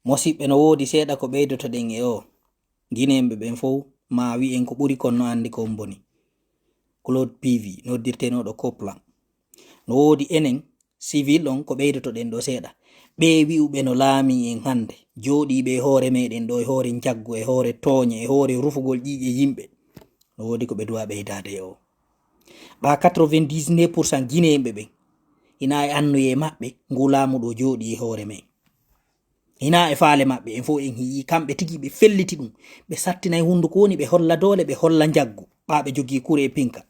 Mosiɓɓe no woodi seeɗa ko ɓeydotoɗen e o gineemɓe ɓen fof ma wi'en ko ɓuri kon no anndi kon boni. Claude PV noddirtenoɗo Copland no woodi enen civil on ko ɓeydotoɗen ɗo seeɗa. Ɓe wi'uɓe no laami en hannde jooɗiɓe e hoore meɗen ɗo e hoore jaggu e hoore tooñe e hoore rufugol ƴiƴe yimɓe no woodi ko ɓe duwa ɓeydade e o. Ɓa 99% gineemɓe ɓen hina e annuye maɓɓe ngu laamu ɗo jooɗi e hoore men. Hina e faale maɓɓe en fof en hiyi kamɓe tigi ɓe felliti ɗum ɓe sattinay hunduko woni ɓe holla doole ɓe holla jaggu ɓa ɓe jogii kure e pinka.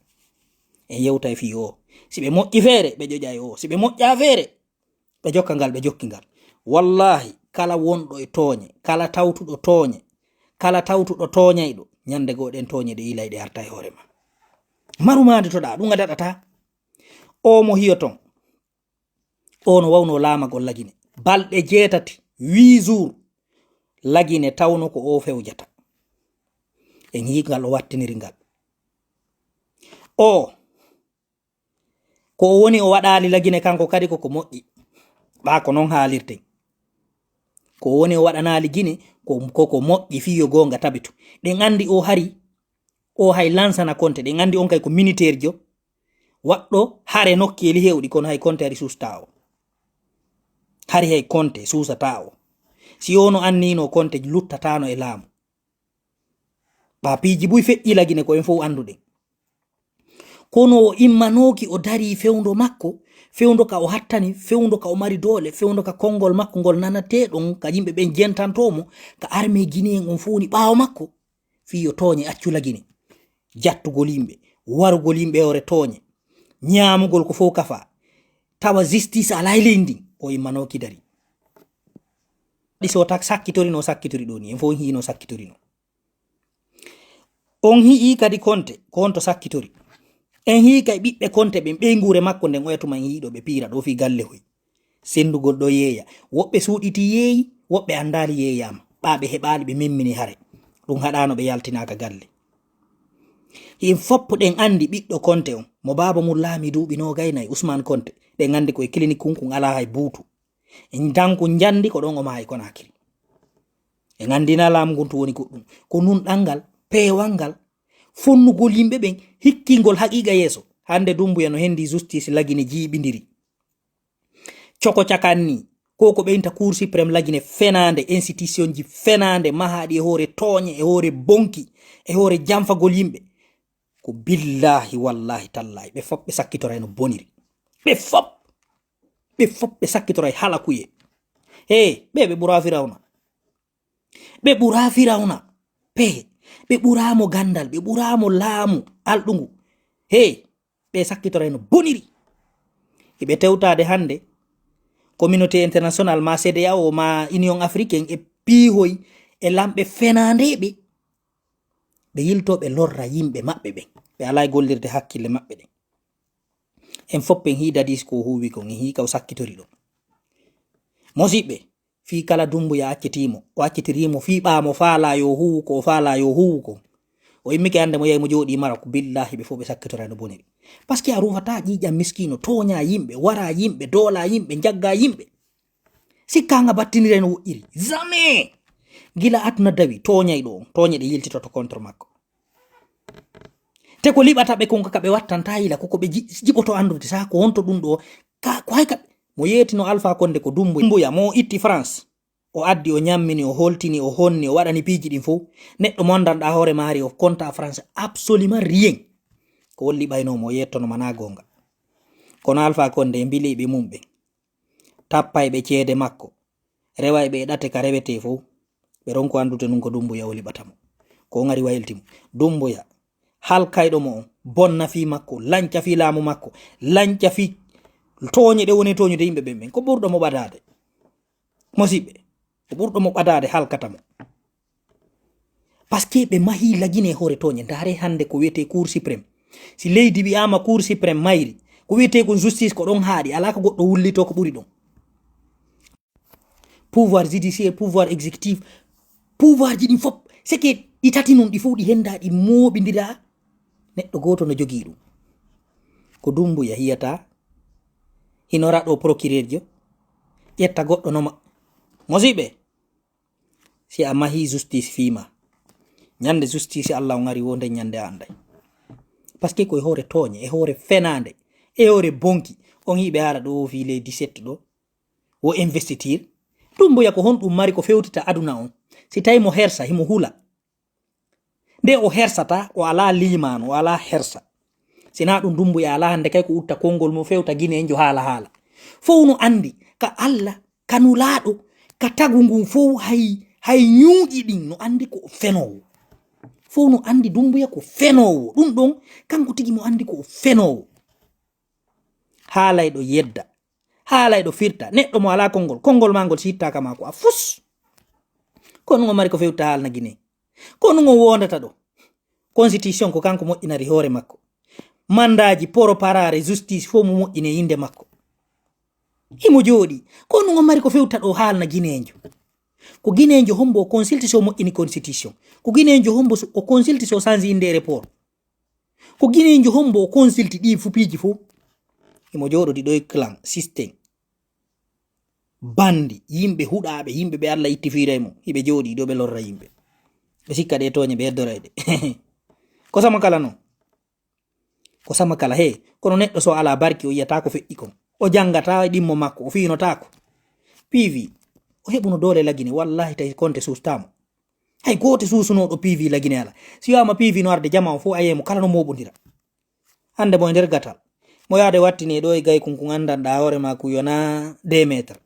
En yewta e fii o si ɓe moƴƴi feere ɓe ƴoƴa e o, si ɓe moƴƴa feere ɓe jokka ngal ɓe jokki ngal. Wallahi kala wonɗo e tooñe, kala tawtuɗo tooñe, kala tawtuɗo tooñayɗo ñande goo ɗen tooñe ɗe ilay ɗe arta e hoore ma. Marumade to ɗa ɗum a daɗata. O mo hiyo ton o no wawno laamagol lagine balɗe 8 8 jours lagine tawno ko o fewjata en yi ngal o wattiniri ngal. O ko woni o waɗali lagine kanko kadi koko moƴƴi ɓa ko non haalirten. Ko woni o waɗanali gine koko moƴƴi fiyo gonga tabitu. Ɗen andi o hari o hay lansana konte ɗen andi on kay ko militaire jo waɗɗo hare nokkeli hewɗi kono hay konte hari susta o. Hari hay konte susata o. Si ono annino konte luttatano e laamu. Ba piiji buy feƴƴi lagine ko en fof anduɗen. Kono o immanoki o dari fewndo makko, fewndo ka o hattani, fewndo ka o mari doole, fewndo ka kongol makko ngol nanateɗon ka yimɓe ɓen jentantomo, ka arme Guinéen on funi ɓaawo makko fiyo tooñe accu lagine, jattugol yimɓe, warugol yimɓe hore tooñe, ñaamugol ko fof kafa, tawa justice ala e leydi o immanoki dari. So tak sakkitori no sakkitori ɗo ni en fof hino sakkitori no. On hii kadi konte ko honto sakkitori. En hii kay ɓiɓɓe konte ɓen ɓe ngure makko nden oyatuma en hiiɗo ɓe piira ɗo fi galle hoy. Sendugol ɗo yeeya. Woɓɓe suuɗiti yeeyi, woɓɓe andali yeeyama. Ɓa ɓe heɓali ɓe memmini hare. Ɗum haɗano ɓe yaltinaka galle. En foppo ɗen andi ɓiɗɗo konte on mo baba mum laami duuɓi 29 Ousmane Konte ɗen andi koye clinique kun ala hay buutu. En danku jandi ko ɗon o maayi Konakiri. En andina laamu ngun to woni goɗɗum ko nun ɗangal peewal ngal fonnugol yimɓe ɓen hikkingol haqiqa yeeso. Hande Dumbuya no hendi justice lagine jiiɓidiri coko cakanni ko ɓeynta Cour suprême lagine fenande institution ji fenande mahaɗi e hoore tooñe e hoore bonki e hoore jamfagol yimɓe ko billahi wallahi tallahi ɓe fop ɓe sakkitoray no boniri. Ɓe fop ɓe sakkitoray hala kuye. Ɓe ɓura Firawna. Ɓe ɓura Firawna. Ɓe ɓuramo gandal, ɓe ɓuramo laamu alɗungu. Ɓe sakkitoray no boniri. Hiɓe tewtade hande communauté international ma CEDEAO ma Union africaine e piihoy e lamɓe fenandeɓe ɓe yiltoɓe lorra yimɓe maɓɓe ɓen ɓe alay gollirde hakkille maɓɓe ɗen. En fop en hii dadis ko huwi kon en hii ka o sakkitori ɗon. Mosiɓɓe fi kala Dumbuya accitimo o accitirimo fi ɓaamo faala yo huwu ko o faala yo huwu ko o immike hande mo yahi mo jooɗi mara ko billahi ɓe fof ɓe sakkitora no boniri. Par ce que a rufata ƴiƴam miskino tooña yimɓe wara yimɓe doola yimɓe jagga yimɓe sikkanga battinire no woƴƴiri jamais gila aduna dawi tooñay ɗo on tooñe ɗe yiltitoto contre makko te ko liɓata ɓe konka ka ɓe wattanta yila koko ɓe jiɓoto andude sa ko honto ɗum ɗo ko hayka mo yeetino Alpha Condé ko Dumbuya mo itti France o addi o nyammini o holtini o honni o waɗani piiji ɗin fof neɗɗo mondanɗa hoore maari o konta France absolument rien ko wolli ɓaynomo o yettono mana gonga. Kono Alpha Condé mbiliɓe mum ɓe tappayɓe ceede makko rewayɓe e ɗate ka rewete fof ɓe ronko andude nun ko Dumbuya o liɓatamo ko ngari wayltimo. Dumbuya halkayɗo mo on bonna fi makko lanca fi laamu makko lanca fi tooñe ɗe woni tooñude yimɓe ɓen ko ɓurɗo mo ɓadade. Mosiɓɓe ko ɓurɗo mo ɓadade halkatamo par ce que ɓe mahi lagine hoore tooñe. Ndaare hande ko wiyete Cour suprême si leydi wi'ama Cour suprême mayri ko wiyete ko justice ko ɗon haaɗi ala ko goɗɗo wullito ko ɓuri ɗon. Pouvoir judiciaire, pouvoir exécutif, pouvoir ji ɗin fop c'est que ɗi tati nun ɗi fof ɗi henda ɗi mooɓidira neɗɗo goto no jogii ɗum ko Dumbuya hiyata hinora ɗo procureur jo ƴetta goɗɗo noma. Mosiɓɓe si a mahi justice fima nyande justice Allah ngari wonde nyande anday parce que koye hoore tooñe e hoore fenande e hoore bonki on yiɓe haala ɗo fi les 17 ɗo wo investiture ɗum boya ko honɗum mari ko fewtita aduna on si tawi mo hersa himo hula nde o hersata o ala limano o ala hersa sina ɗum dumbuya ala hande kay ko utta kongol mo fewta guinejo haala fof no andi ka Allah kanulaɗo ka tagu ngun fof hay ñuuƴi ɗin no andi ko fenowo fof no andi dumbuya ko fenowo ɗum ɗon kanko tigi mo andi ko fenowo haalayɗo yedda haalayɗo firta neɗɗo mo ala kongol ma ngol sittaka ma ko a fus kono ngo mari ko fewta haalna guine kono ngo wondata ɗo constitution ko kanko moƴƴinari hoore makko mandaji poro parare justice fof mo moƴƴine yinde makko himo jooɗi kono ngo mari ko fewta ɗo haalna guinejo ko guinejo hombo o consulte so moƴƴini constitution ko guinejo hombo o consulte so change inde report ko guinejo hombo o consulte ɗi fupiji fof himo jooɗodi ɗo clan système bandi yimɓe huɗaɓe yimɓe ɓe Allah ittifira mo hiɓe jooɗi ɗo ɓe lorra yimɓe ɓe sikka ɗe toñe ɓe heddorayde ko sama kala non ko sama kala he kono neɗɗo so ala barki o yiyata ko feƴƴi kon o jangata ɗimmo makko o fiinotako PV o heɓuno doole lagine wallahi tawi konte sustamo hay goto susunoɗo PV lagine ala si wama PV no arde jama o fof ayemo kala no moɓodira hande mo e nder gatal mo yaade wattini ɗo e gay kunku andanɗa hoore ma kuyona 2 métre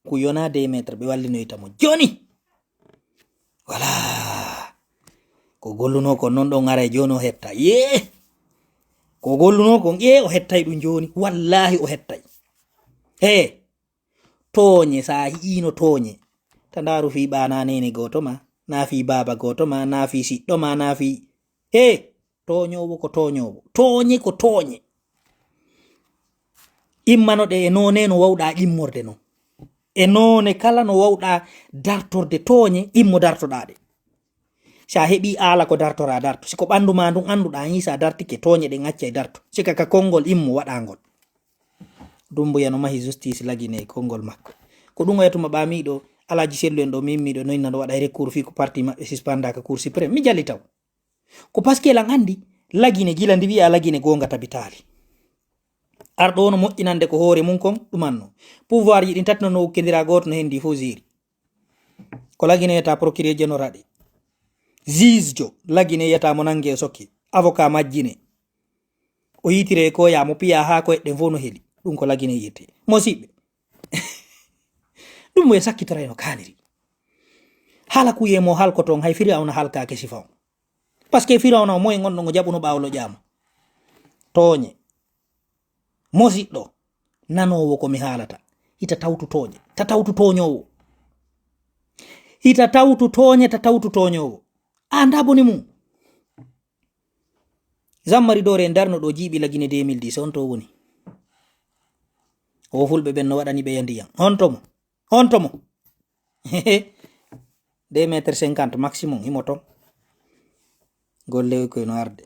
kuyona 2 métre ɓe wallinoytamo joni wala ko golluno kon non ɗon ara joni o hetta ye ko golluno kon o hettay ɗum joni wallahi o hettay he tooñe sa hiino tooñe ta ndaru fi ɓana nene goto ma na fi baba goto ma na fi siɗɗo ma na fi toñowo ko toñowo tooñe ko tooñe immanoɗe e none no wawɗa immorde non e none kala no wawɗa dartorde tooñe immo dartoɗaɗe sa heɓi ala ko dartora darto siko ɓandu ma ndun anduɗa hisa dartike tooñe ɗe gacca e darto sika ka konngol immo waɗangol dumbuya no mahi justice lagine konngol makko ko ɗum wayatuma ɓamiɗo alaji sellu en ɗo mimmiɗo noyna ɗo waɗa recours fi ko parti maɓɓe suspendaka cour suprême mi jalli taw ko parce que lan andi lagine gila ndi wi'a lagine gonga tabitali arɗo no moƴƴinande ko hoore mum kon ɗumanno pouvoir ji ɗin tati no ukkedira goto no hendi fo jiri ko lagine yeta procureur général ɗi juge jo lagine yeta mo nangue e sokki avocat majjine o yitire ko ya mo piya ha ko edden fo no heli ɗum ko lagine yiyete mosiɓɓe ɗum e sakkitara no kaniri hala kuyemo halko ton hay firawna halkake sifa on parce que firawna o moye gonɗo ngo jaɓuno ɓawlo ƴama tooñe mosiɗɗo nanowo komi haalata hita tawtu tooñe ta tawtu toñowo hita tawtu tooñe ta tawtu toñowo anda boni mum zammari dore darno ɗo jiiɓi lagine 2010 on to woni o fulɓe ɓen no waɗani ɓe yandiyam hontomo 2 métre 50 maximum himo ton golle koye no arde